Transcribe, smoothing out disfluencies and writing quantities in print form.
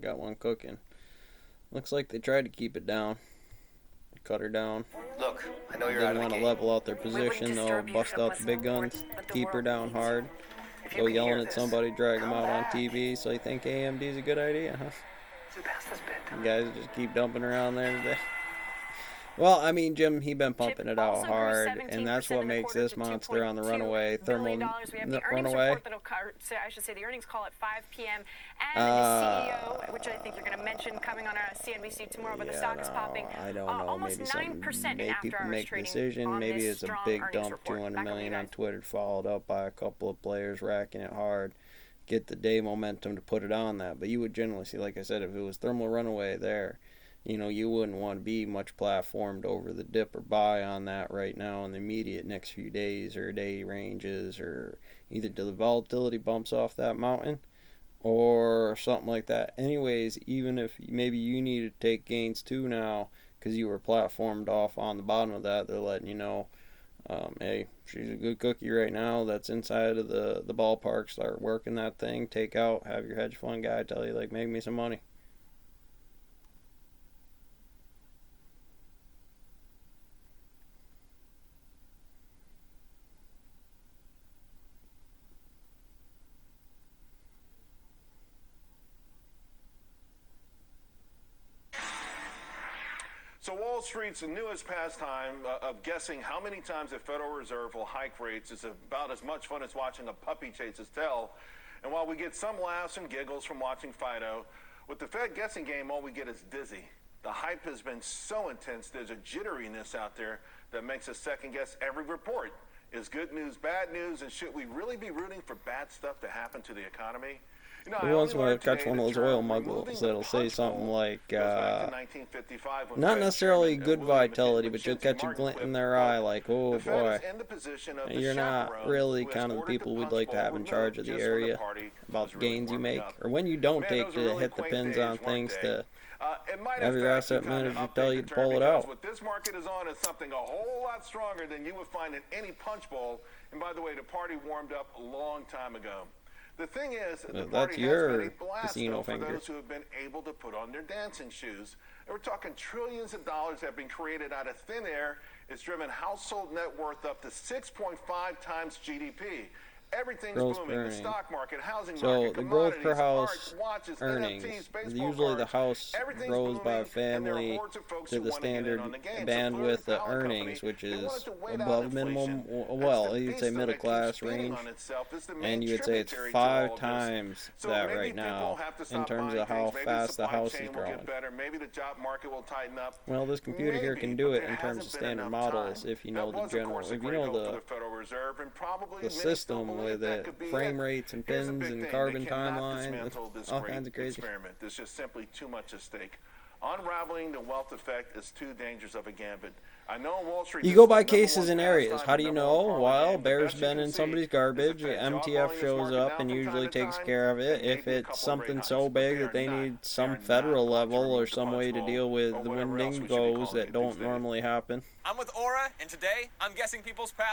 got one cooking. Looks like they tried to keep it down. Cut her down. Look, I know you're Didn't out of the want to game. level out their position, though. Bust out the big guns. Keep her down hard. Go yelling at somebody, drag them out on TV. So you think AMD is a good idea, huh? You guys just keep dumping around there today. Well, I mean, Jim, he been pumping it out hard, and that's what makes this monster on the runaway, thermal runaway. I should say the earnings call at 5 p.m. And the CEO, which I think you're going to mention, coming on CNBC tomorrow, but the stock is popping. I don't know. Almost Maybe 9% make people make a decision. Maybe it's a big dump, 200 million on Twitter, followed up by a couple of players racking it hard. Get the day momentum to put it on that. But you would generally see, like I said, if it was thermal runaway there, you know, you wouldn't want to be much platformed over the dip or buy on that right now in the immediate next few days or day ranges, or either till the volatility bumps off that mountain or something like that. Anyways, even if maybe you need to take gains too now because you were platformed off on the bottom of that, they're letting you know, hey, she's a good cookie right now. That's inside of the ballpark. Start working that thing. Take out. Have your hedge fund guy tell you, like, make me some money. So Wall Street's newest pastime of guessing how many times the Federal Reserve will hike rates is about as much fun as watching a puppy chase its tail. And while we get some laughs and giggles from watching Fido, with the Fed guessing game, all we get is dizzy. The hype has been so intense, there's a jitteriness out there that makes us second guess every report. Is good news bad news, and should we really be rooting for bad stuff to happen to the economy? You know, Who wants to catch one of those oil muggles that'll say something like, not necessarily good vitality, but you'll catch a glint in their eye like, oh boy, you're not really kind of the people we'd like to have in charge of the area about the gains you make, or when you don't take to hit the pins on things to have your asset manager tell you to pull it out. What this market is on is something a whole lot stronger than you would find in any punch bowl. And by the way, the party warmed up a long time ago. The thing is, the party has been a blast for those who have been able to put on their dancing shoes. And we're talking trillions of dollars have been created out of thin air. It's driven household net worth up to 6.5 times GDP. Everything's booming. The stock market, housing market, the growth per house art, watches, earnings, NFTs, usually the house grows by a family to the standard bandwidth of earnings, which is above minimum, well, you'd say middle class range, and you would say it's 5 times that right now in terms of how fast the house is growing. Well, this computer here can do it in terms of standard models if you know the general, if you know the system with it, frame rates and pins and carbon timeline, and all kinds of crazy. There's just simply too much at stake. Unraveling the wealth effect is too dangerous of a gambit. I know Wall Street. You go by cases and areas. How do you know? Well, Bear's been in somebody's garbage. MTF shows up and usually takes care of it. If it's something so big that they need some federal level or some way to deal with the winding goes that don't normally happen. I'm with Aura, and today I'm guessing people's past.